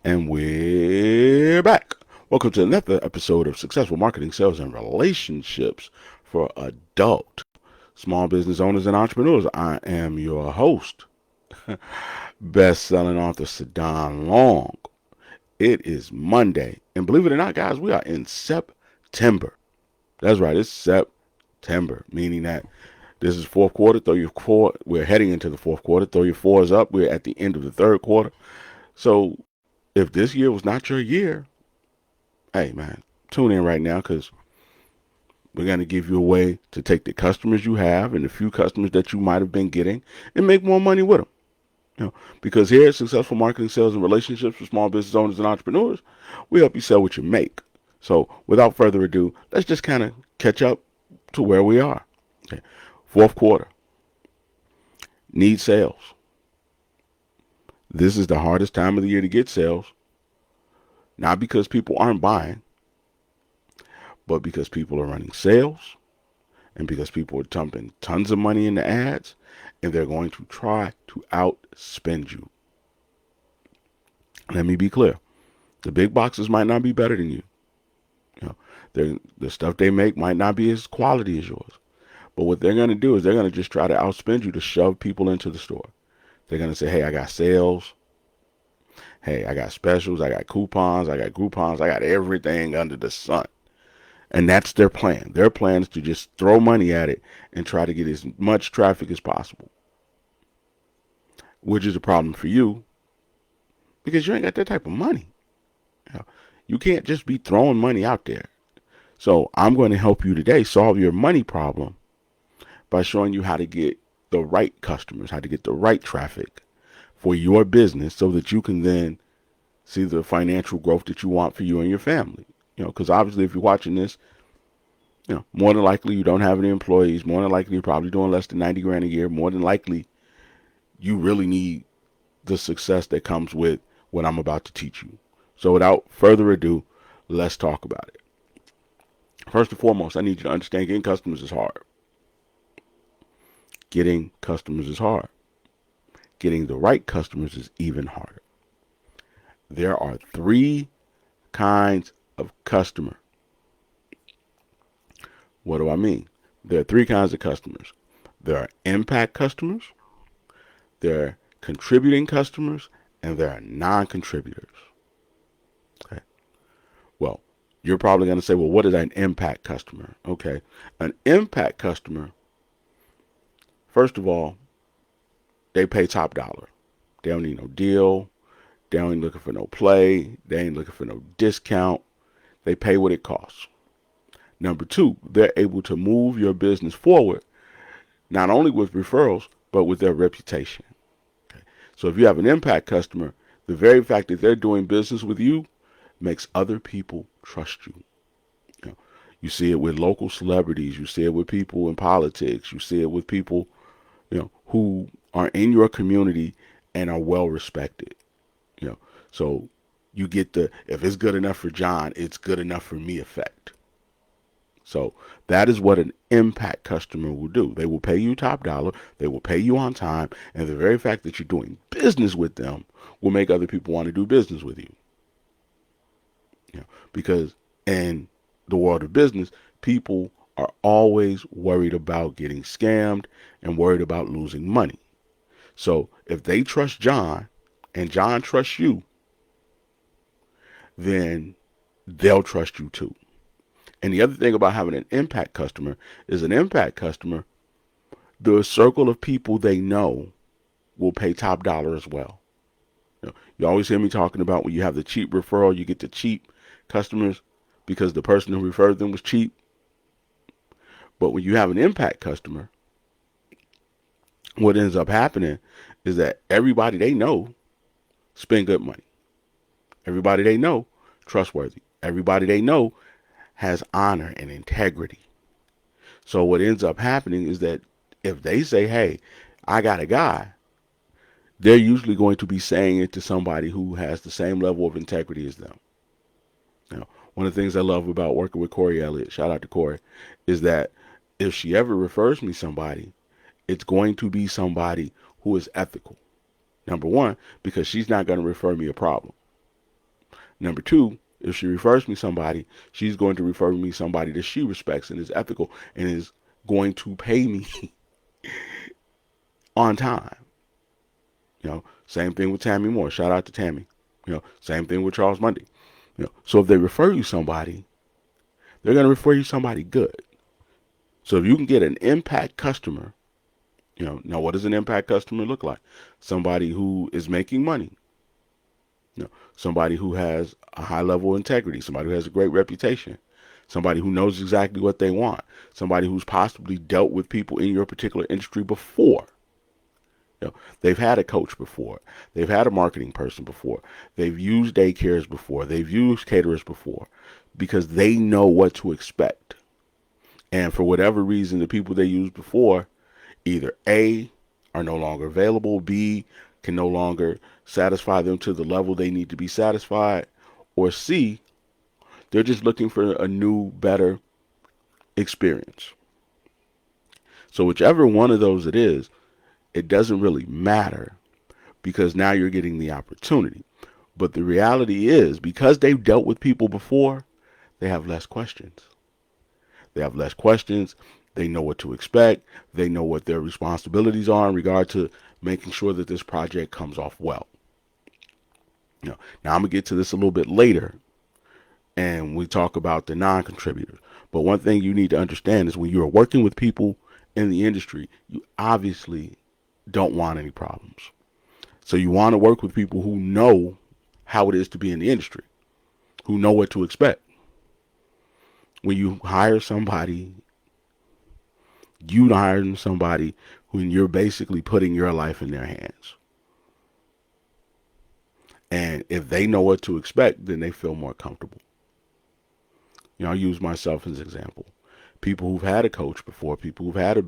And we're back. Welcome to another episode of Successful Marketing, Sales, and Relationships for Adult Small Business Owners and Entrepreneurs. I am your host, best-selling author Sadon Long. It is Monday, and believe it or not, guys, we are in September. That's right, it's September, meaning that this is fourth quarter. Throw your four. We're heading into the fourth quarter. Throw your fours up. We're at the end of the third quarter. So if this year was not your year, hey man, tune in right now because we're going to give you a way to take the customers you have and the few customers that you might have been getting and make more money with them. Because here at Successful Marketing, Sales, and Relationships for Small Business Owners and Entrepreneurs, we help you sell what you make. So without further ado, let's just kind of catch up to where we are. Okay. Fourth quarter. Need sales. This is the hardest time of the year to get sales. Not because people aren't buying, but because people are running sales and because people are dumping tons of money into ads and they're going to try to outspend you. Let me be clear. The big boxes might not be better than you. The stuff they make might not be as quality as yours. But what they're going to do is they're going to just try to outspend you to shove people into the store. They're going to say, hey, I got sales. Hey, I got specials. I got coupons. I got Groupons. I got everything under the sun. And that's their plan. Their plan is to just throw money at it and try to get as much traffic as possible, which is a problem for you because you ain't got that type of money. You can't just be throwing money out there. So I'm going to help you today solve your money problem by showing you how to get the right customers, how to get the right traffic for your business so that you can then see the financial growth that you want for you and your family. Because obviously if you're watching this, more than likely you don't have any employees. More than likely you're probably doing less than 90 grand a year. More than likely you really need the success that comes with what I'm about to teach you. So without further ado, let's talk about it. First and foremost, I need you to understand getting customers is hard. Getting customers is hard. Getting the right customers is even harder. There are three kinds of customer. What do I mean? There are three kinds of customers. There are impact customers, there are contributing customers, and there are non-contributors. Okay. Well, you're probably going to say, well, what is an impact customer? Okay. An impact customer, first of all, they pay top dollar. They don't need no deal. They ain't looking for no play. They ain't looking for no discount. They pay what it costs. Number two, they're able to move your business forward, not only with referrals, but with their reputation. Okay. So if you have an impact customer, the very fact that they're doing business with you makes other people trust you. You see it with local celebrities. You see it with people in politics. You see it with people, who are in your community and are well respected. So you get the, if it's good enough for John, it's good enough for me effect. So that is what an impact customer will do. They will pay you top dollar. They will pay you on time. And the very fact that you're doing business with them will make other people want to do business with you. Because in the world of business, people are always worried about getting scammed and worried about losing money. So if they trust John and John trusts you, then they'll trust you too. And the other thing about having an impact customer is an impact customer, the circle of people they know will pay top dollar as well. You always hear me talking about when you have the cheap referral, you get the cheap customers because the person who referred them was cheap. But when you have an impact customer, what ends up happening is that everybody they know spend good money. Everybody they know trustworthy. Everybody they know has honor and integrity. So what ends up happening is that if they say, hey, I got a guy, they're usually going to be saying it to somebody who has the same level of integrity as them. One of the things I love about working with Corey Elliott, shout out to Corey, is that if she ever refers me somebody, it's going to be somebody who is ethical. Number one, because she's not going to refer me a problem. Number two, if she refers me somebody, she's going to refer me somebody that she respects and is ethical and is going to pay me on time. Same thing with Tammy Moore. Shout out to Tammy. Same thing with Charles Mundy. So if they refer you somebody, they're going to refer you somebody good. So if you can get an impact customer, now what does an impact customer look like? Somebody who is making money. Somebody who has a high level of integrity, somebody who has a great reputation, somebody who knows exactly what they want, somebody who's possibly dealt with people in your particular industry before. They've had a coach before. They've had a marketing person before. They've used daycares before. They've used caterers before because they know what to expect. And for whatever reason, the people they used before either A, are no longer available, B, can no longer satisfy them to the level they need to be satisfied, or C, they're just looking for a new, better experience. So whichever one of those it is, it doesn't really matter because now you're getting the opportunity. But the reality is, because they've dealt with people before, they have less questions. They have less questions. They know what to expect. They know what their responsibilities are in regard to making sure that this project comes off well. Now I'm going to get to this a little bit later, and we talk about the non-contributors. But one thing you need to understand is when you're working with people in the industry, you obviously don't want any problems. So you want to work with people who know how it is to be in the industry, who know what to expect. When you hire somebody, you hire somebody when you're basically putting your life in their hands. And if they know what to expect, then they feel more comfortable. I'll use myself as an example. People who've had a coach before, people who've had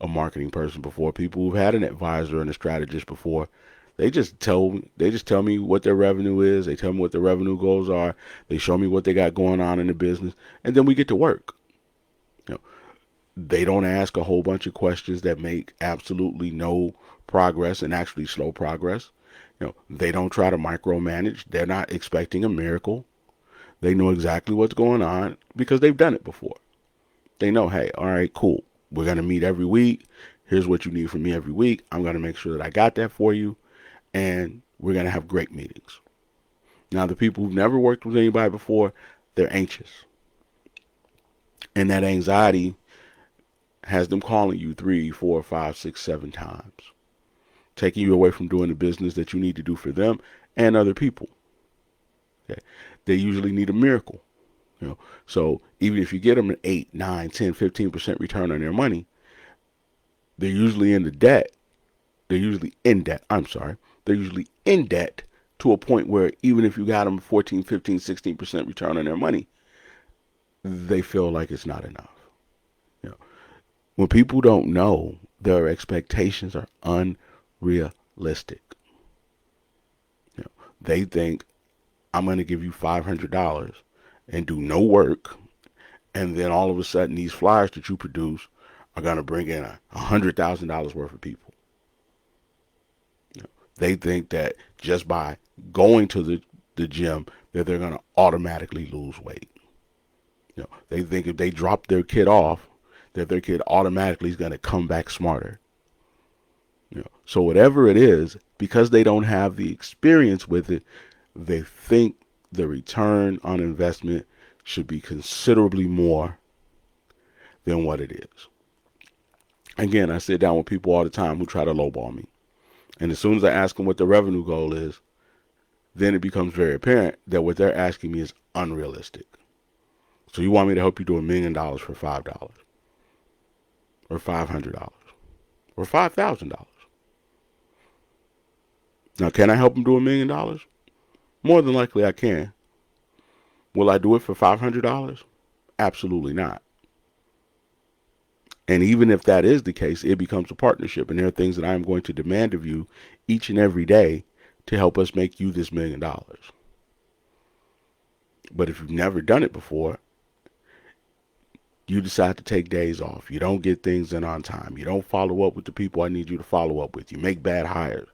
a marketing person before, people who've had an advisor and a strategist before, they just tell me what their revenue is. They tell me what their revenue goals are. They show me what they got going on in the business, and then we get to work. They don't ask a whole bunch of questions that make absolutely no progress and actually slow progress. They don't try to micromanage. They're not expecting a miracle. They know exactly what's going on because they've done it before. They know, hey, all right, cool. We're going to meet every week. Here's what you need from me every week. I'm going to make sure that I got that for you. And we're going to have great meetings. Now, the people who've never worked with anybody before, they're anxious. And that anxiety has them calling you 3, 4, 5, 6, 7 times, taking you away from doing the business that you need to do for them and other people. Okay. They usually need a miracle. So even if you get them an 8, 9, 10, 15% return on their money, they're usually in the debt. They're usually in debt. They're usually in debt to a point where even if you got them 14, 15, 16% return on their money, they feel like it's not enough. When people don't know, their expectations are unrealistic. They think, I'm going to give you $500 and do no work, and then all of a sudden these flyers that you produce are going to bring in $100,000 worth of people. They think that just by going to the gym that they're going to automatically lose weight. They think if they drop their kid off, that their kid automatically is going to come back smarter. So whatever it is, because they don't have the experience with it, they think the return on investment should be considerably more than what it is. Again, I sit down with people all the time who try to lowball me. And as soon as I ask them what the revenue goal is, then it becomes very apparent that what they're asking me is unrealistic. So you want me to help you do $1 million for $5 or $500 or $5,000. Now, can I help them do $1 million? More than likely I can. Will I do it for $500? Absolutely not. And even if that is the case, it becomes a partnership. And there are things that I'm going to demand of you each and every day to help us make you this $1 million. But if you've never done it before, you decide to take days off. You don't get things done on time. You don't follow up with the people I need you to follow up with. You make bad hires.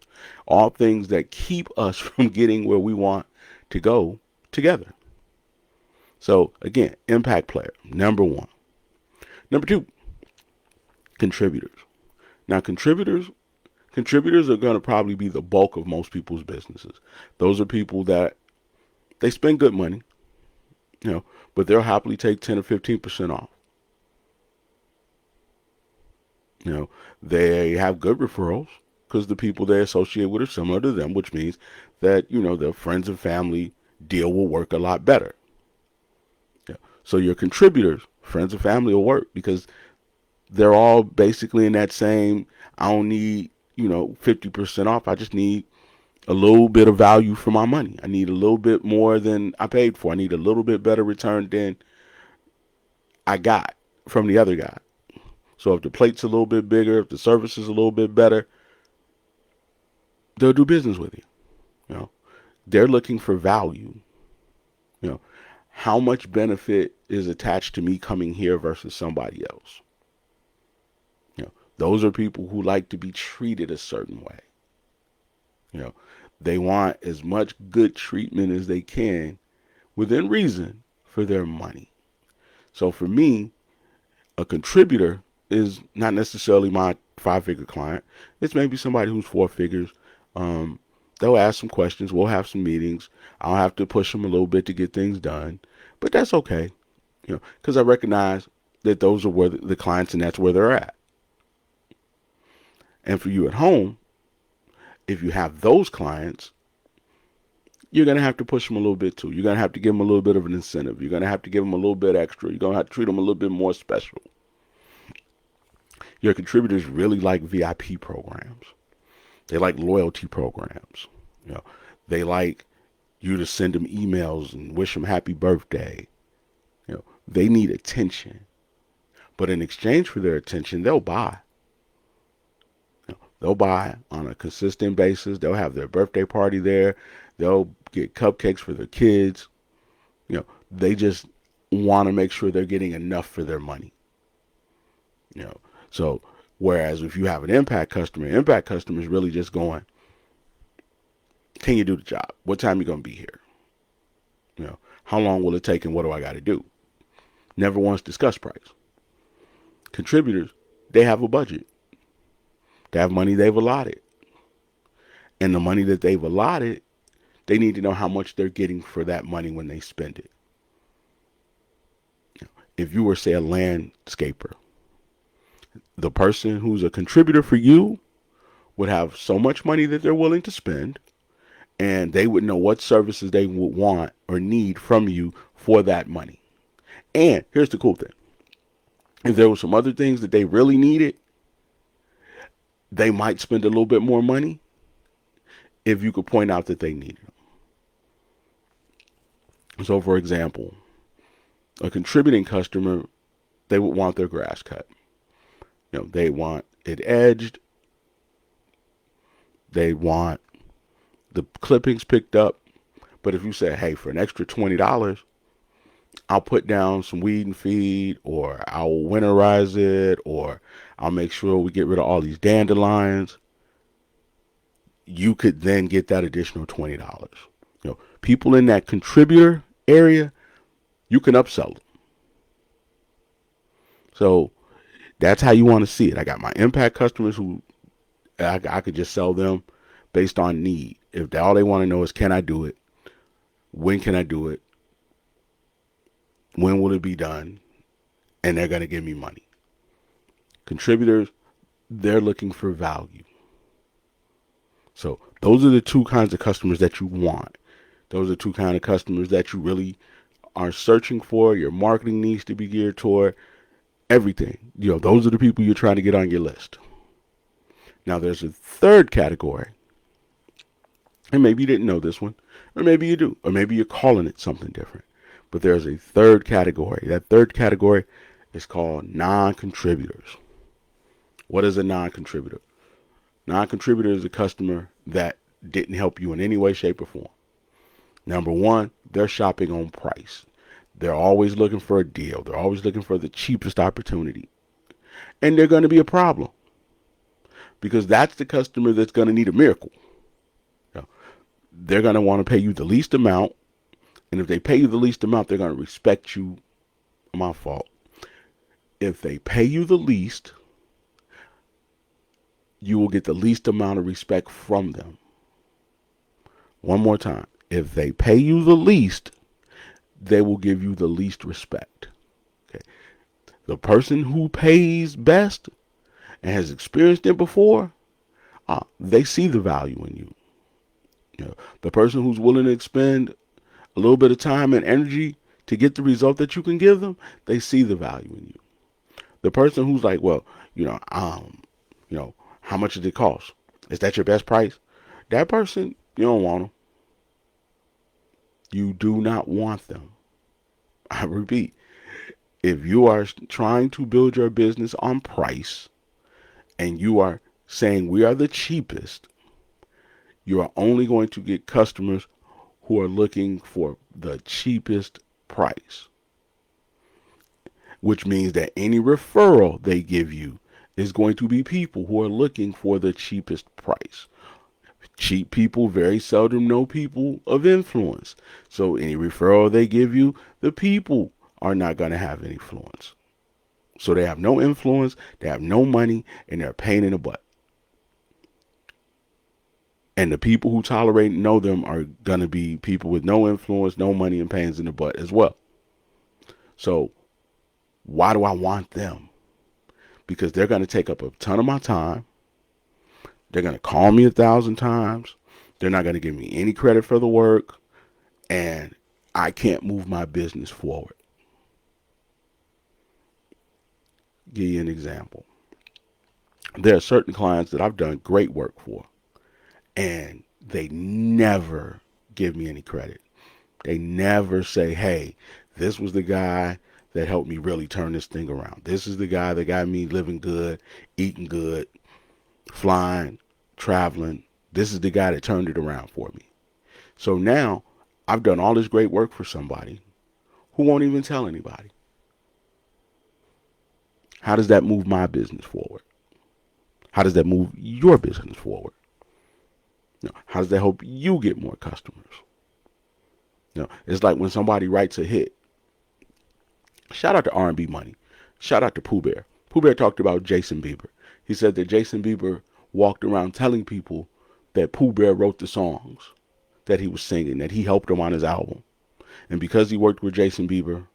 All things that keep us from getting where we want to go together. So again, impact player, number one. Number two, contributors. Now, contributors are going to probably be the bulk of most people's businesses. Those are people that they spend good money, but they'll happily take 10 or 15% off. They have good referrals because the people they associate with are similar to them, which means that, their friends and family deal will work a lot better. So your contributors, friends and family, will work because they're all basically in that same, I don't need, 50% off. I just need a little bit of value for my money. I need a little bit more than I paid for. I need a little bit better return than I got from the other guy. So if the plate's a little bit bigger, if the service is a little bit better, they'll do business with you. They're looking for value. How much benefit is attached to me coming here versus somebody else? Those are people who like to be treated a certain way. They want as much good treatment as they can within reason for their money. So for me, a contributor is not necessarily my 5-figure client. It's maybe somebody who's 4 figures. They'll ask some questions. We'll have some meetings. I'll have to push them a little bit to get things done, but that's okay, because I recognize that those are where the clients and that's where they're at. And for you at home, if you have those clients, you're going to have to push them a little bit too. You're going to have to give them a little bit of an incentive. You're going to have to give them a little bit extra. You're going to have to treat them a little bit more special. Your contributors really like VIP programs. They like loyalty programs. They like you to send them emails and wish them happy birthday. They need attention. But in exchange for their attention, they'll buy. They'll buy on a consistent basis. They'll have their birthday party there. They'll get cupcakes for their kids. They just want to make sure they're getting enough for their money. So whereas if you have an impact customer is really just going, can you do the job? What time are you going to be here? How long will it take and what do I got to do? Never once discuss price. Contributors, they have a budget. They have money they've allotted. And the money that they've allotted, they need to know how much they're getting for that money when they spend it. If you were, say, a landscaper, the person who's a contributor for you would have so much money that they're willing to spend, and they would know what services they would want or need from you for that money. And here's the cool thing. If there were some other things that they really needed, they might spend a little bit more money if you could point out that they needed them. So, for example, a contributing customer, they would want their grass cut. They want it edged. They want the clippings picked up. But if you say, hey, for an extra $20, I'll put down some weed and feed, or I'll winterize it, or I'll make sure we get rid of all these dandelions, you could then get that additional $20. People in that contributor area, you can upsell them. So that's how you want to see it. I got my impact customers who I could just sell them based on need. If all they want to know is, can I do it? When can I do it? When will it be done? And they're going to give me money. Contributors, they're looking for value. So those are the two kinds of customers that you want. Those are two kinds of customers that you really are searching for. Your marketing needs to be geared toward everything. Those are the people you're trying to get on your list. Now there's a third category. And maybe you didn't know this one, or maybe you do, or maybe you're calling it something different. But there's a third category. That third category is called non-contributors. What is a non-contributor? Non-contributor is a customer that didn't help you in any way, shape, or form. Number one, they're shopping on price. They're always looking for a deal. They're always looking for the cheapest opportunity. And they're going to be a problem, because that's the customer that's going to need a miracle. They're going to want to pay you the least amount, And if they pay you the least amount, they're going to respect you. My fault. If they pay you the least, you will get the least amount of respect from them. One more time. If they pay you the least, they will give you the least respect. Okay. The person who pays best and has experienced it before, they see the value in you. The person who's willing to expend a little bit of time and energy to get the result that you can give them, they see the value in you. The person who's like, well, how much did it cost? Is that your best price? That person, you don't want them. You do not want them. I repeat, if you are trying to build your business on price and you are saying we are the cheapest, you are only going to get customers who are looking for the cheapest price, which means that any referral they give you is going to be people who are looking for the cheapest price. Cheap people very seldom know people of influence. So any referral they give you, the people are not going to have any influence. So they have no influence, they have no money, and they're a pain in the butt. And the people who tolerate and know them are going to be people with no influence, no money, and pains in the butt as well. So why do I want them? Because they're going to take up a ton of my time. They're going to call me 1,000 times. They're not going to give me any credit for the work. And I can't move my business forward. Give you an example. There are certain clients that I've done great work for, and they never give me any credit. They never say, hey, this was the guy that helped me really turn this thing around. This is the guy that got me living good, eating good, flying, traveling. This is the guy that turned it around for me. So now I've done all this great work for somebody who won't even tell anybody. How does that move my business forward? How does that move your business forward? How does that help you get more customers? It's like when somebody writes a hit. Shout out to R&B Money. Shout out to Pooh Bear. Pooh Bear talked about Jason Bieber. He said that Jason Bieber walked around telling people that Pooh Bear wrote the songs that he was singing, that he helped him on his album. And because he worked with Justin Bieber,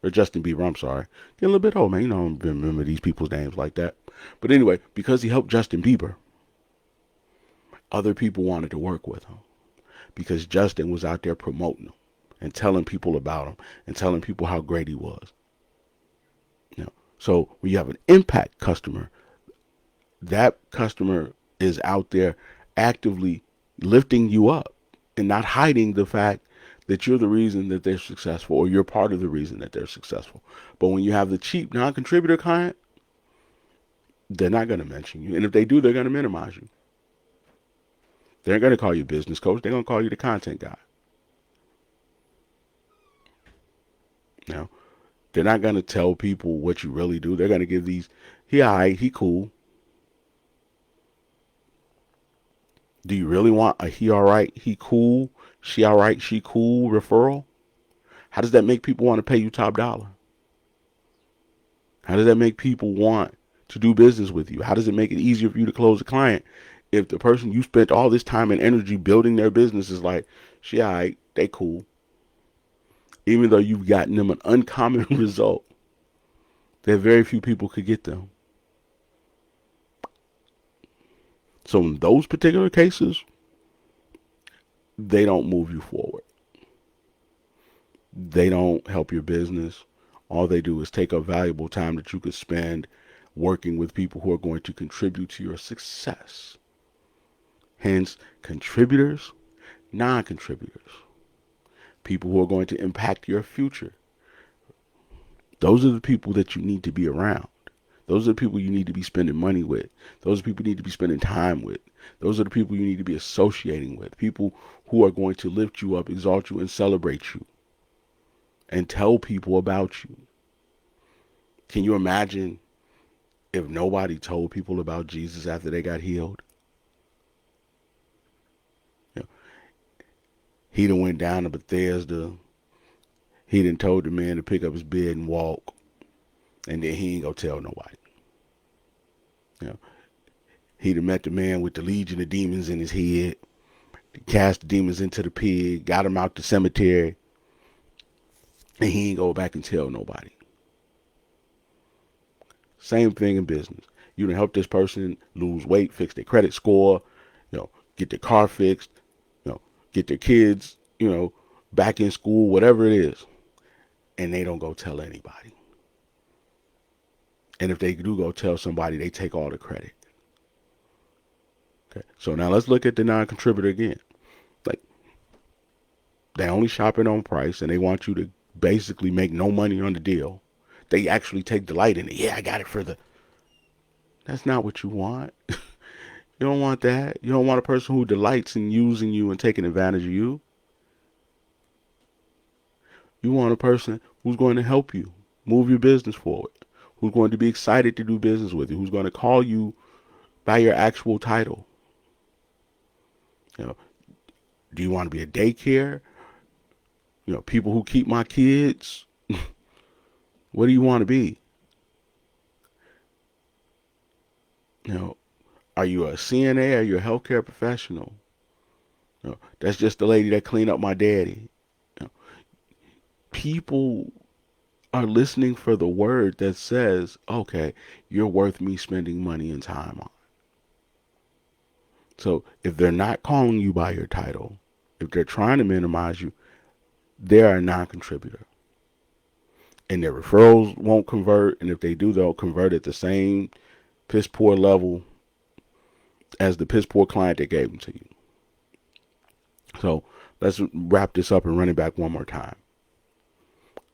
I'm sorry, getting a little bit old, man. I don't remember these people's names like that. But anyway, because he helped Justin Bieber, other people wanted to work with him because Justin was out there promoting him and telling people about him and telling people how great he was. So when you have an impact customer, that customer is out there actively lifting you up and not hiding the fact that you're the reason that they're successful or you're part of the reason that they're successful. But when you have the cheap non-contributor client, they're not going to mention you. And if they do, they're going to minimize you. They're going to call you business coach. They're going to call you the content guy. They're not going to tell people what you really do. They're going to give these, he all right, he cool. Do you really want a he all right, he cool, she all right, she cool referral? How does that make people want to pay you top dollar? How does that make people want to do business with you? How does it make it easier for you to close a client if the person you spent all this time and energy building their business is like, she all right, they cool? Even though you've gotten them an uncommon result that very few people could get them. So in those particular cases, they don't move you forward. They don't help your business. All they do is take up valuable time that you could spend working with people who are going to contribute to your success. Hence, contributors, non-contributors, people who are going to impact your future. Those are the people that you need to be around. Those are the people you need to be spending money with. Those are the people you need to be spending time with. Those are the people you need to be associating with. People who are going to lift you up, exalt you, and celebrate you. And tell people about you. Can you imagine if nobody told people about Jesus after they got healed? He done went down to Bethesda, He done told the man to pick up his bed and walk, and then he ain't gonna tell nobody. You know, he done met the man with the legion of demons in his head, cast the demons into the pig, got him out the cemetery, and he ain't go back and tell nobody. Same thing in business. You done help this person lose weight, fix their credit score, get their car fixed, get their kids, back in school, whatever it is, and they don't go tell anybody. And if they do go tell somebody, they take all the credit. Okay, so now let's look at the non-contributor again. Like, they only shopping on price, and they want you to basically make no money on the deal. They actually take delight in it. Yeah, I got it for the... That's not what you want. You don't want that. You don't want a person who delights in using you and taking advantage of you. You want a person who's going to help you move your business forward, who's going to be excited to do business with you, who's going to call you by your actual title. Do you want to be a daycare? People who keep my kids. What do you want to be? Are you a CNA? Are you a healthcare professional? That's just the lady that cleaned up my daddy. People are listening for the word that says, okay, you're worth me spending money and time on. So if they're not calling you by your title, if they're trying to minimize you, they're a non-contributor. And their referrals won't convert, and if they do, they'll convert at the same piss poor level as the piss poor client that gave them to you. So let's wrap this up and run it back one more time.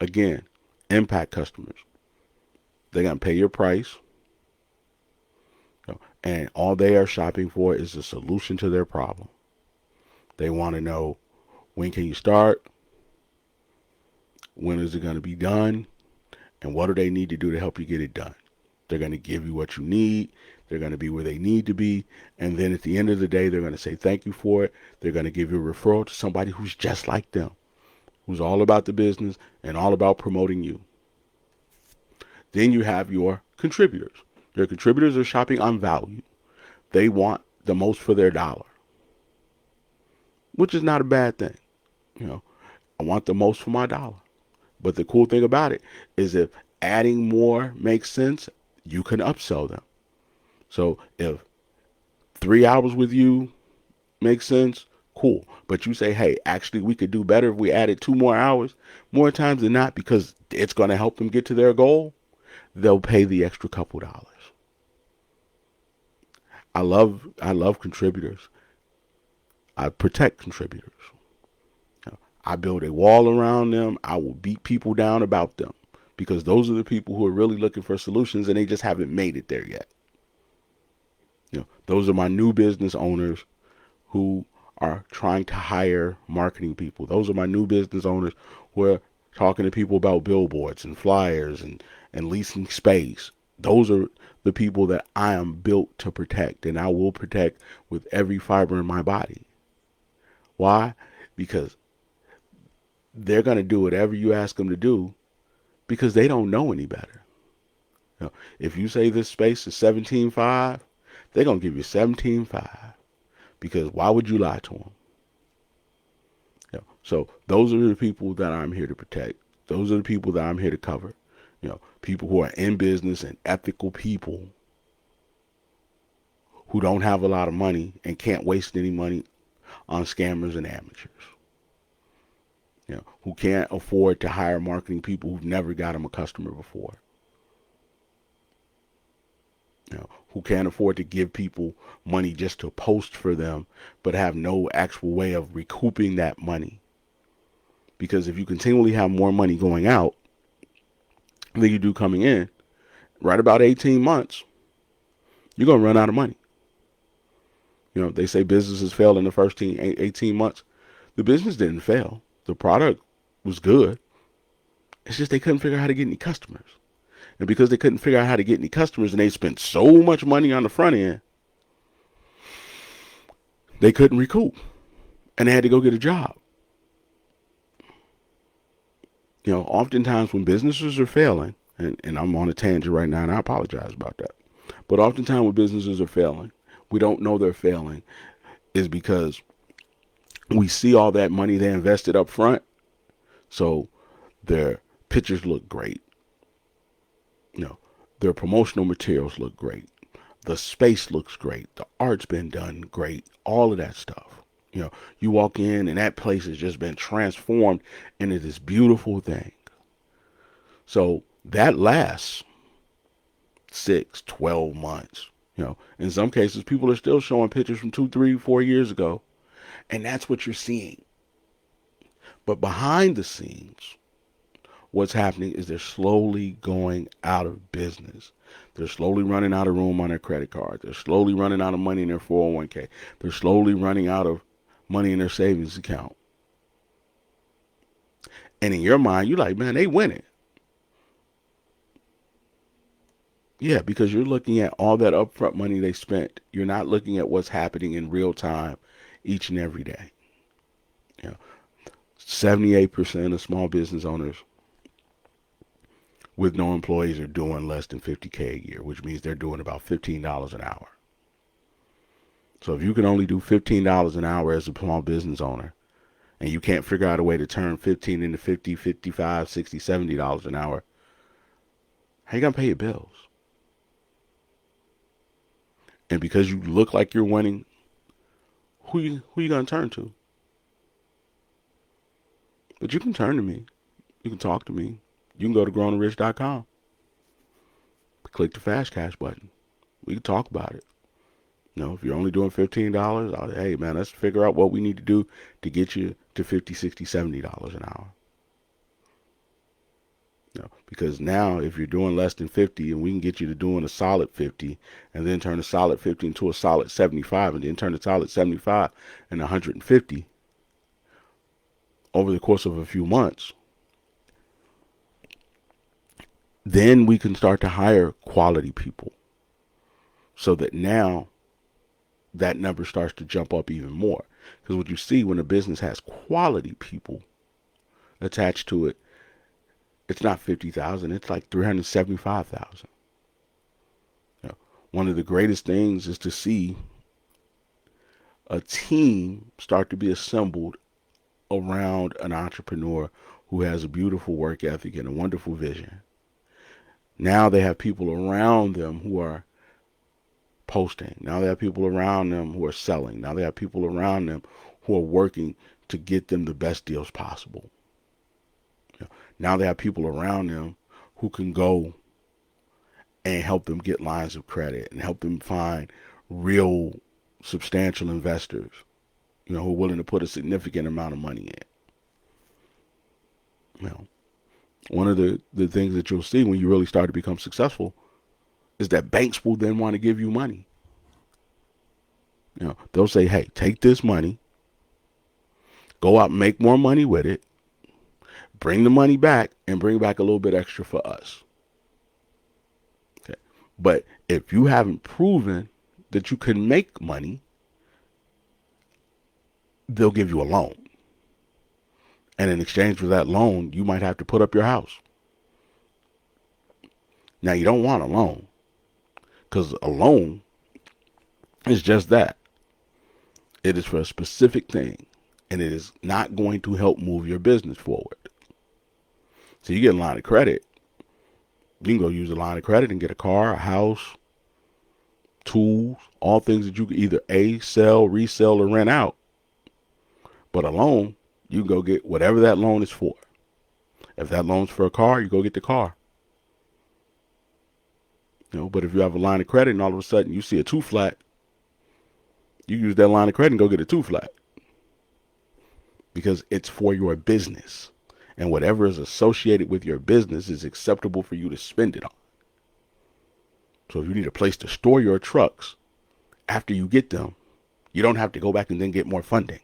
Again, impact customers. They're going to pay your price, and all they are shopping for is a solution to their problem. They want to know, when can you start? When is it going to be done? And what do they need to do to help you get it done? They're going to give you what you need. They're going to be where they need to be. And then at the end of the day, they're going to say thank you for it. They're going to give you a referral to somebody who's just like them, who's all about the business and all about promoting you. Then you have your contributors. Your contributors are shopping on value. They want the most for their dollar, which is not a bad thing. I want the most for my dollar. But the cool thing about it is, if adding more makes sense, you can upsell them. So if 3 hours with you makes sense, cool. But you say, hey, actually, we could do better if we added 2 more hours. More times than not, because it's going to help them get to their goal, they'll pay the extra couple dollars. I love contributors. I protect contributors. I build a wall around them. I will beat people down about them, because those are the people who are really looking for solutions, and they just haven't made it there yet. Those are my new business owners who are trying to hire marketing people. Those are my new business owners who are talking to people about billboards and flyers and leasing space. Those are the people that I am built to protect, and I will protect with every fiber in my body. Why? Because they're going to do whatever you ask them to do, because they don't know any better. If you say this space is 17.5, they're going to give you 17.5, because why would you lie to them? So those are the people that I'm here to protect. Those are the people that I'm here to cover. People who are in business and ethical people who don't have a lot of money and can't waste any money on scammers and amateurs. Who can't afford to hire marketing people who've never got them a customer before. Who can't afford to give people money just to post for them, but have no actual way of recouping that money. Because if you continually have more money going out than you do coming in, right about 18 months, you're going to run out of money. They say businesses fail in the first 18 months. The business didn't fail. The product was good. It's just they couldn't figure out how to get any customers. And because they couldn't figure out how to get any customers, and they spent so much money on the front end, they couldn't recoup. And they had to go get a job. Oftentimes when businesses are failing, and I'm on a tangent right now, and I apologize about that. But oftentimes when businesses are failing, we don't know they're failing is because we see all that money they invested up front. So their pictures look great. Their promotional materials look great. The space looks great. The art's been done great. All of that stuff. You walk in and that place has just been transformed into this beautiful thing. So that lasts 6, 12 months. In some cases, people are still showing pictures from 2, 3, 4 years ago. And that's what you're seeing. But behind the scenes, what's happening is they're slowly going out of business. They're slowly running out of room on their credit card. They're slowly running out of money in their 401k. They're slowly running out of money in their savings account. And in your mind, you're like, man, they winning. Yeah, because you're looking at all that upfront money they spent. You're not looking at what's happening in real time each and every day. 78% of small business owners with no employees are doing less than $50K a year, which means they're doing about $15 an hour. So if you can only do $15 an hour as a small business owner, and you can't figure out a way to turn 15 into 50, 55, 60, $70 an hour, how you gonna pay your bills? And because you look like you're winning, who you gonna turn to? But you can turn to me. You can talk to me. You can go to growingrich.com. Click the Fast Cash button. We can talk about it. If you're only doing $15, hey man, let's figure out what we need to do to get you to $50, $60, $70 an hour. Because now if you're doing less than 50 and we can get you to doing a solid 50 and then turn a solid 50 into a solid 75 and then turn a solid 75 and 150 over the course of a few months, then we can start to hire quality people so that now that number starts to jump up even more. Because what you see when a business has quality people attached to it, it's not 50,000, it's like 375,000. One of the greatest things is to see a team start to be assembled around an entrepreneur who has a beautiful work ethic and a wonderful vision. Now they have people around them who are posting. Now they have people around them who are selling. Now they have people around them who are working to get them the best deals possible. Now they have people around them who can go and help them get lines of credit and help them find real substantial investors, who are willing to put a significant amount of money in. One of the things that you'll see when you really start to become successful is that banks will then want to give you money. They'll say, hey, take this money, go out and make more money with it, bring the money back, and bring back a little bit extra for us. Okay. But if you haven't proven that you can make money, they'll give you a loan. And in exchange for that loan, you might have to put up your house. Now, you don't want a loan, because a loan is just that. It is for a specific thing, and it is not going to help move your business forward. So you get a line of credit. You can go use a line of credit and get a car, a house, tools, all things that you can either A, sell, resell, or rent out. But a loan, you can go get whatever that loan is for. If that loan's for a car, you go get the car. But if you have a line of credit and all of a sudden you see a 2 flat, you use that line of credit and go get a 2 flat. Because it's for your business. And whatever is associated with your business is acceptable for you to spend it on. So if you need a place to store your trucks after you get them, you don't have to go back and then get more funding.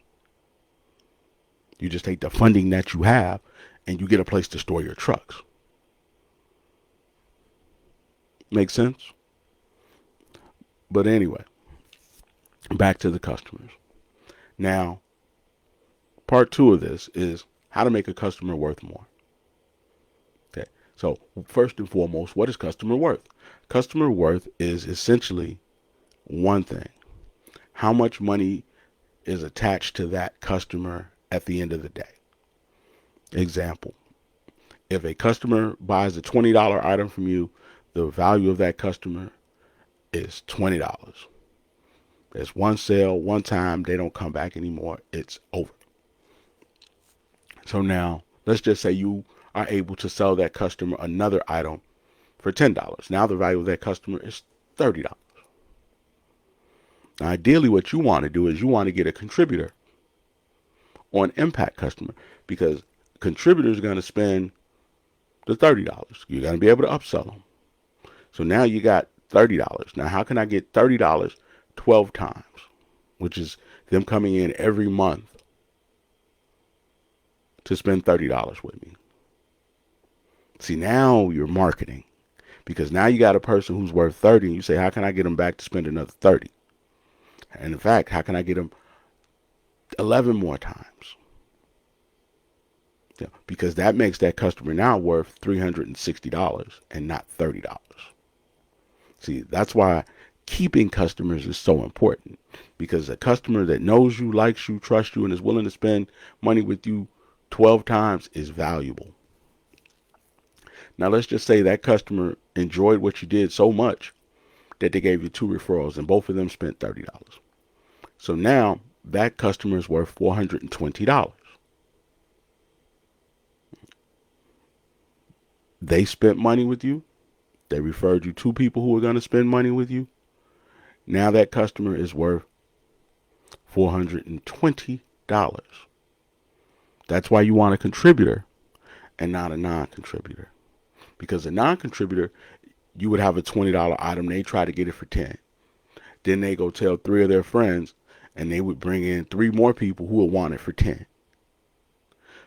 You just take the funding that you have and you get a place to store your trucks. Make sense? But anyway, back to the customers. Now, part 2 of this is how to make a customer worth more. So first and foremost, what is customer worth? Customer worth is essentially one thing. How much money is attached to that customer at the end of the day? Example, if a customer buys a $20 item from you, the value of that customer is $20. It's one sale, one time, they don't come back anymore. It's over. So now, let's just say you are able to sell that customer another item for $10. Now the value of that customer is $30. Now, ideally, what you want to do is you want to get a contributor on impact customer, because contributors are going to spend the $30. You're going to be able to upsell them. So now you got $30. Now, how can I get $30 12 times, which is them coming in every month to spend $30 with me? See, now you're marketing, because now you got a person who's worth 30 and you say, how can I get them back to spend another 30? And in fact, how can I get them 11 more times? Yeah, because that makes that customer now worth $360 and not $30. See, that's why keeping customers is so important, because a customer that knows you, likes you, trusts you, and is willing to spend money with you 12 times is valuable. Now, let's just say that customer enjoyed what you did so much that they gave you 2 referrals and both of them spent $30. So now that customer is worth $420. They spent money with you. They referred you 2 people who are going to spend money with you. Now that customer is worth $420. That's why you want a contributor and not a non-contributor. Because a non-contributor, you would have a $20 item. They try to get it for 10. Then they go tell 3 of their friends, and they would bring in 3 more people who would want it for 10.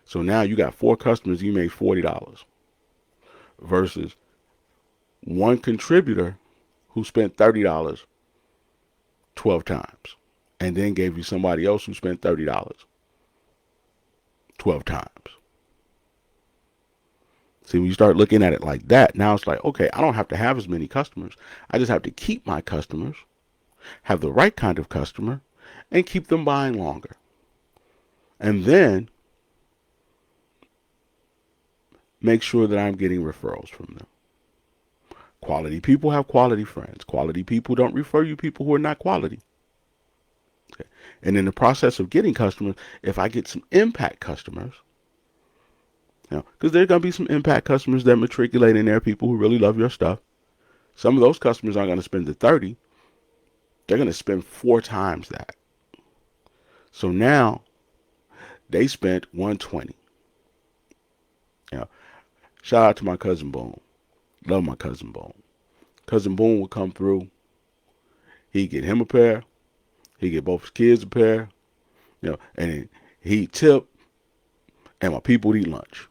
So now you got 4 customers, you made $40 versus one contributor who spent $30 12 times and then gave you somebody else who spent $30 12 times. See, when you start looking at it like that, now it's like, okay, I don't have to have as many customers. I just have to keep my customers, have the right kind of customer, and keep them buying longer. And then make sure that I'm getting referrals from them. Quality people have quality friends. Quality people don't refer you people who are not quality. Okay. And in the process of getting customers, if I get some impact customers, because there are going to be some impact customers that matriculate in there, people who really love your stuff. Some of those customers aren't going to spend the 30. They're going to spend 4 times that. So now they spent 120. Shout out to my cousin Boone. Love my cousin Boone. Cousin Boone would come through. He'd get him a pair. He'd get both his kids a pair. And he'd tip, and my people would eat lunch.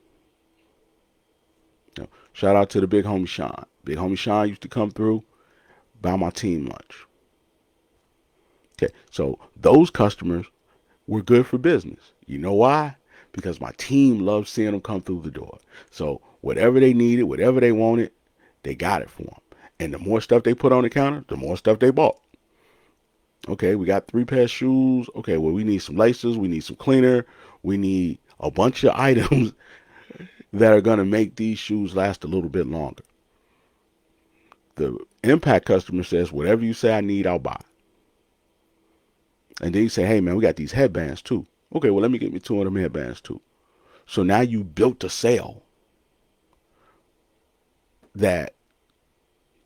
Shout out to the big homie Sean. Big homie Sean used to come through, buy my team lunch. Okay, so those customers were good for business. You know why? Because my team loved seeing them come through the door. So whatever they needed, whatever they wanted, they got it for them. And the more stuff they put on the counter, the more stuff they bought. Okay, we got 3 pairs of shoes. Okay, well, we need some laces. We need some cleaner. We need a bunch of items that are going to make these shoes last a little bit longer. The impact customer says, whatever you say I need, I'll buy. And then you say, hey, man, we got these headbands too. Okay, well, let me get me 2 of them headbands too. So now you built a sale that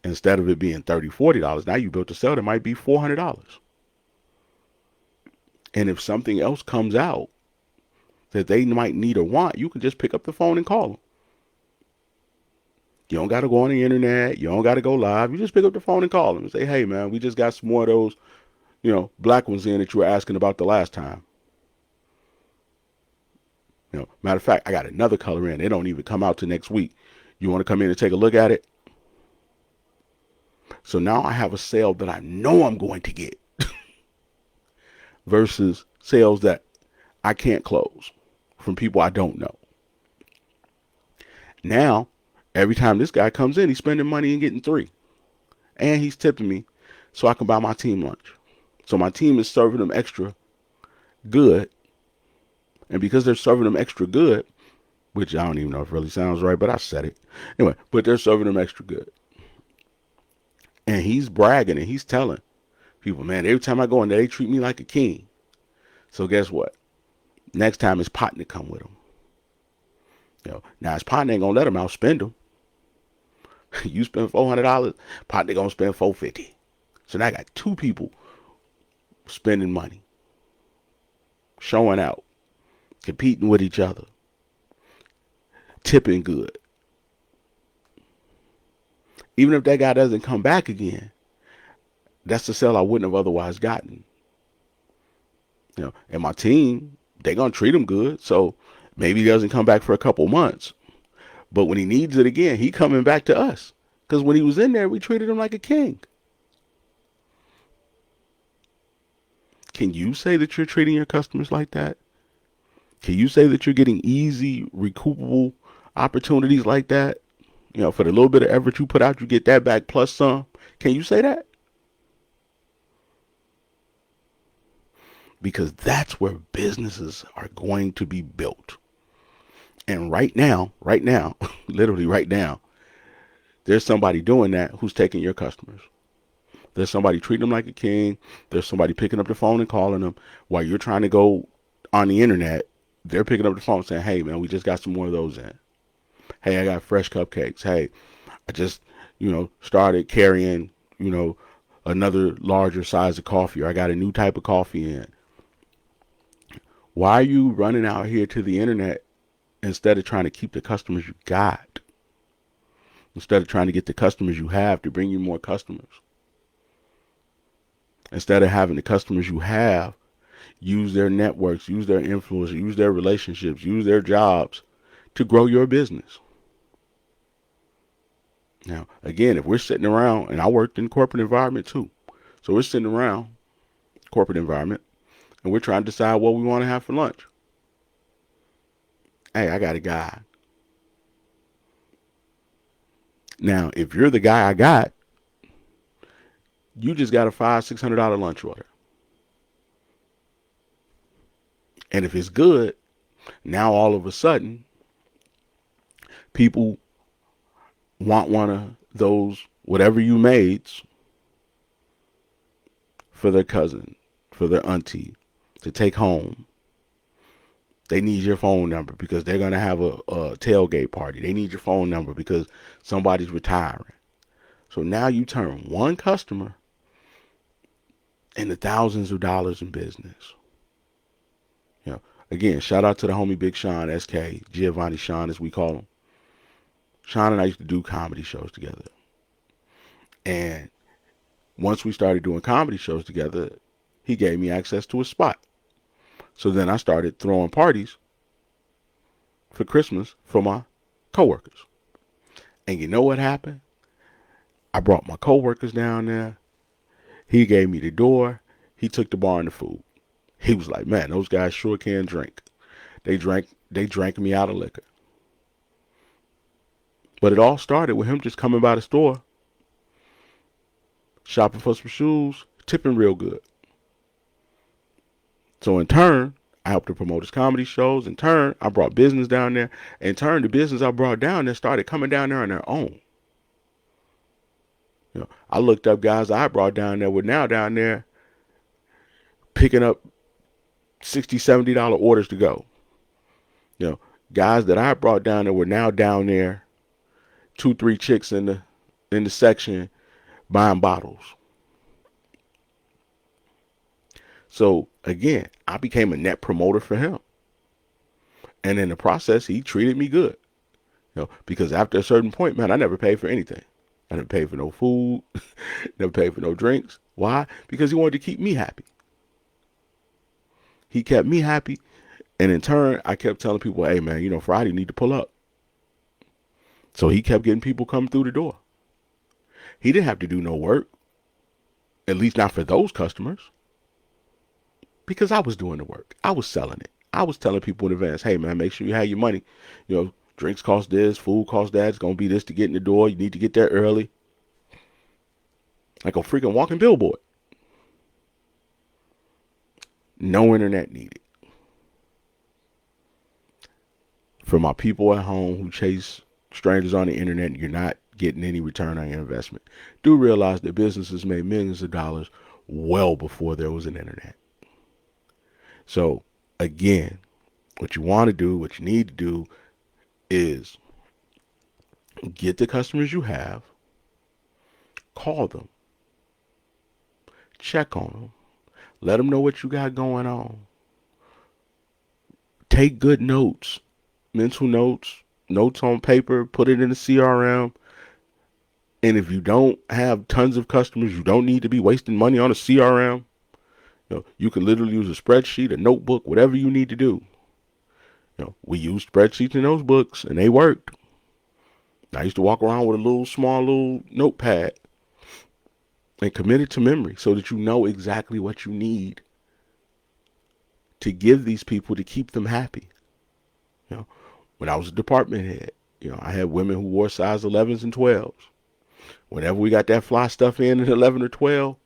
instead of it being $30, $40, now you built a sale that might be $400. And if something else comes out that they might need or want, you can just pick up the phone and call them. You don't got to go on the internet. You don't got to go live. You just pick up the phone and call them and say, hey, man, we just got some more of those, black ones in that you were asking about the last time. Matter of fact, I got another color in. They don't even come out till next week. You want to come in and take a look at it? So now I have a sale that I know I'm going to get versus sales that I can't close from people I don't know. Now, Every time this guy comes in, he's spending money and getting three. And he's tipping me so I can buy my team lunch. So my team is serving them extra good. And because they're serving them extra good, which I don't even know if it really sounds right, but I said it. Anyway, but they're serving them extra good. And he's bragging and he's telling people, man, every time I go in there, they treat me like a king. So guess what? Next time his partner come with him. Now his partner ain't gonna let him outspend him. You spend $400, partner gonna spend $450. So now I got two people spending money, showing out, competing with each other, tipping good. Even if that guy doesn't come back again, that's the sale I wouldn't have otherwise gotten. And my team, they're gonna treat him good. So maybe he doesn't come back for a couple months. But when he needs it again, he coming back to us. Because when he was in there, we treated him like a king. Can you say that you're treating your customers like that? Can you say that you're getting easy, recoupable opportunities like that? For the little bit of effort you put out, you get that back plus some. Can you say that? Because that's where businesses are going to be built. And right now, literally right now, there's somebody doing that who's taking your customers. There's somebody treating them like a king. There's somebody picking up the phone and calling them while you're trying to go on the internet. They're picking up the phone saying, hey, man, we just got some more of those in. Hey, I got fresh cupcakes. Hey, I just, started carrying, another larger size of coffee, or I got a new type of coffee in. Why are you running out here to the internet instead of trying to keep the customers you got? Instead of trying to get the customers you have to bring you more customers. Instead of having the customers you have use their networks, use their influence, use their relationships, use their jobs to grow your business. Now, again, if we're sitting around, and I worked in corporate environment too, so we're sitting around corporate environment, and we're trying to decide what we want to have for lunch. Hey, I got a guy. Now, if you're the guy I got, you just got a $500-$600 lunch order. And if it's good, now all of a sudden, people want one of those whatever you made for their cousin, for their auntie, to take home. They need your phone number because they're going to have a tailgate party. They need your phone number because somebody's retiring. So now you turn one customer into thousands of dollars in business. Again, shout out to the homie Big Sean, SK, Giovanni Sean as we call him. Sean and I used to do comedy shows together. And once we started doing comedy shows together, he gave me access to a spot. So then I started throwing parties for Christmas for my coworkers. And you know what happened? I brought my coworkers down there. He gave me the door. He took the bar and the food. He was like, man, those guys sure can drink. They drank me out of liquor. But it all started with him just coming by the store, shopping for some shoes, tipping real good. So in turn, I helped to promote his comedy shows. In turn, I brought business down there. In turn, the business I brought down there started coming down there on their own. I looked up guys I brought down there were now down there picking up $60, $70 orders to go. Guys that I brought down there were now down there, 2-3 chicks in the section buying bottles. So again, I became a net promoter for him. And in the process, he treated me good. Because after a certain point, man, I never paid for anything. I never paid for no food, never paid for no drinks. Why? Because he wanted to keep me happy. He kept me happy. And in turn, I kept telling people, hey, man, Friday you need to pull up. So he kept getting people coming through the door. He didn't have to do no work, at least not for those customers, because I was doing the work. I was selling it. I was telling people in advance, hey, man, make sure you have your money, Drinks cost this, food cost that. It's going to be this to get in the door. You need to get there early. Like a freaking walking billboard. No internet needed. For my people at home who chase strangers on the internet, you're not getting any return on your investment. Do realize that businesses made millions of dollars well before there was an internet. So again, what you want to do, what you need to do is get the customers you have, call them, check on them, let them know what you got going on. Take good notes, mental notes, notes on paper, put it in a CRM. And if you don't have tons of customers, you don't need to be wasting money on a CRM. You can literally use a spreadsheet, a notebook, whatever you need to do. We use spreadsheets and notebooks, and they worked. I used to walk around with a small little notepad and commit it to memory so that you know exactly what you need to give these people to keep them happy. When I was a department head, I had women who wore size 11s and 12s. Whenever we got that fly stuff in at 11 or 12,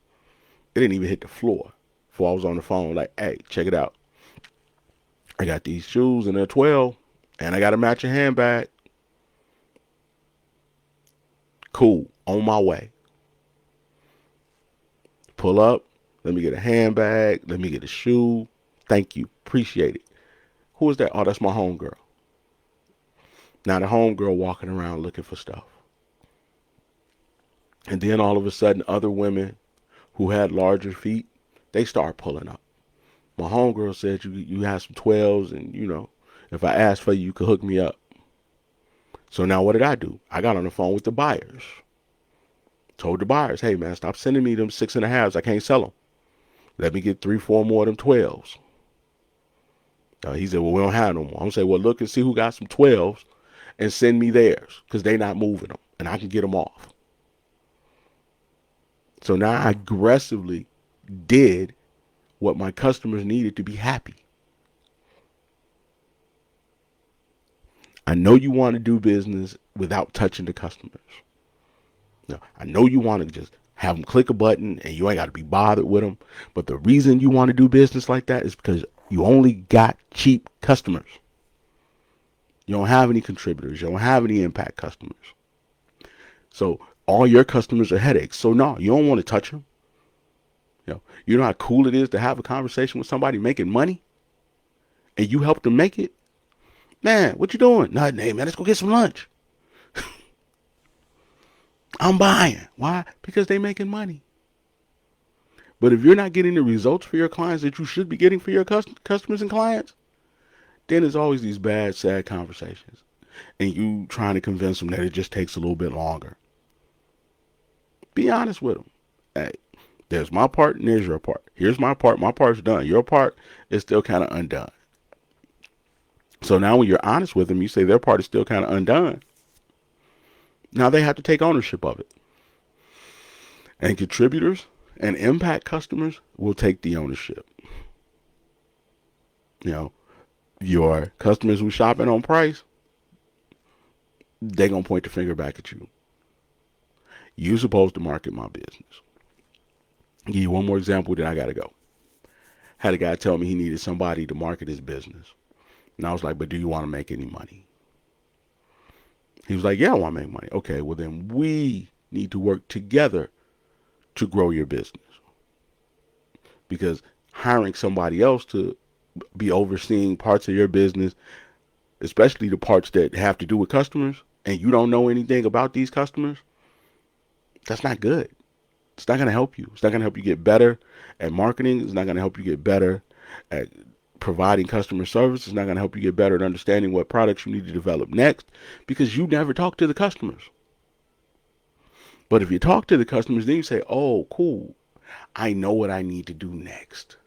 it didn't even hit the floor before I was on the phone like, hey, check it out. I got these shoes and they're 12 and I got a matching handbag. Cool. On my way. Pull up. Let me get a handbag. Let me get a shoe. Thank you. Appreciate it. Who is that? Oh, that's my homegirl. Now the homegirl walking around looking for stuff. And then all of a sudden, other women who had larger feet, they start pulling up. My homegirl said you have some 12s and, if I asked for you, you could hook me up. So now what did I do? I got on the phone with the buyers. Told the buyers, hey, man, stop sending me them 6.5s. I can't sell them. Let me get 3, 4 more of them 12s. He said, well, we don't have no more. I'm saying, well, look and see who got some 12s and send me theirs because they not moving them and I can get them off. So now I aggressively did what my customers needed to be happy. I know you want to do business without touching the customers. I know you want to just have them click a button and you ain't got to be bothered with them. But the reason you want to do business like that is because you only got cheap customers. You don't have any contributors. You don't have any impact customers. So all your customers are headaches. So no, you don't want to touch them. You know how cool it is to have a conversation with somebody making money and you help them make it? Man, what you doing? Nothing. Hey, man, let's go get some lunch. I'm buying. Why? Because they making money. But if you're not getting the results for your clients that you should be getting for your customers and clients, then there's always these bad, sad conversations. And you trying to convince them that it just takes a little bit longer. Be honest with them. Hey, there's my part and there's your part. Here's my part. My part's done. Your part is still kind of undone. So now when you're honest with them, you say their part is still kind of undone. Now they have to take ownership of it. And contributors and impact customers will take the ownership. Your customers who shopping on price, they're going to point the finger back at you. You're supposed to market my business. I'll give you one more example, then I got to go. Had a guy tell me he needed somebody to market his business. And I was like, but do you want to make any money? He was like, yeah, I want to make money. Okay, well then we need to work together to grow your business. Because hiring somebody else to be overseeing parts of your business, especially the parts that have to do with customers, and you don't know anything about these customers, that's not good. It's not going to help you. It's not going to help you get better at marketing. It's not going to help you get better at providing customer service. It's not going to help you get better at understanding what products you need to develop next because you never talk to the customers. But if you talk to the customers, then you say, oh, cool. I know what I need to do next.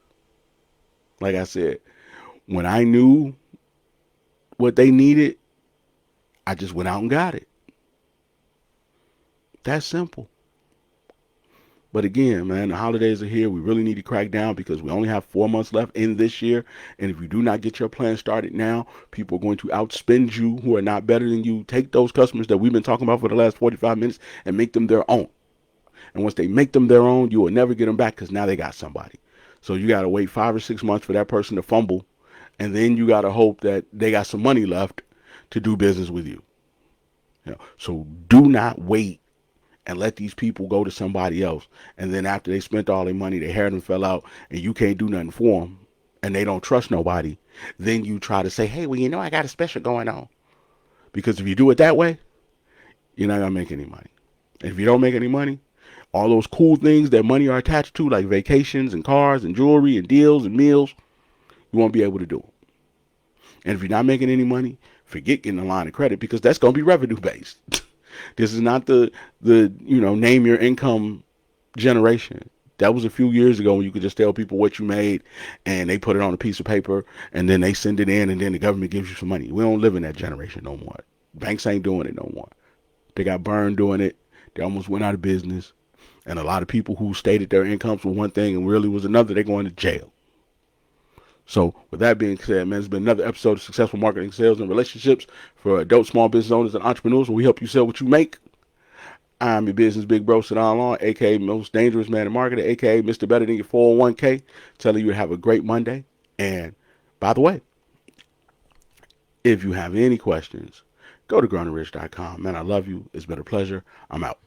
Like I said, when I knew what they needed, I just went out and got it. That's simple. But again, man, the holidays are here. We really need to crack down because we only have 4 months left in this year. And if you do not get your plan started now, people are going to outspend you who are not better than you. Take those customers that we've been talking about for the last 45 minutes and make them their own. And once they make them their own, you will never get them back because now they got somebody. So you got to wait 5 or 6 months for that person to fumble. And then you got to hope that they got some money left to do business with you. So do not wait and let these people go to somebody else. And then after they spent all their money, their hair done fell out, and you can't do nothing for them, and they don't trust nobody. Then you try to say, hey, well, I got a special going on. Because if you do it that way, you're not going to make any money. And if you don't make any money, all those cool things that money are attached to, like vacations and cars and jewelry and deals and meals, you won't be able to do them. And if you're not making any money, forget getting a line of credit because that's going to be revenue based. This is not the name your income generation. That was a few years ago when you could just tell people what you made and they put it on a piece of paper and then they send it in and then the government gives you some money. We don't live in that generation no more. Banks ain't doing it no more. They got burned doing it. They almost went out of business. And a lot of people who stated their incomes were one thing and really was another, they're going to jail. So with that being said, man, it's been another episode of Successful Marketing, Sales, and Relationships for adult small business owners and entrepreneurs where we help you sell what you make. I'm your business big bro, Sadon Long, a.k.a. most dangerous man in marketing, a.k.a. Mr. Better Than Your 401k, telling you to have a great Monday. And by the way, if you have any questions, go to growingrich.com. Man, I love you. It's been a pleasure. I'm out.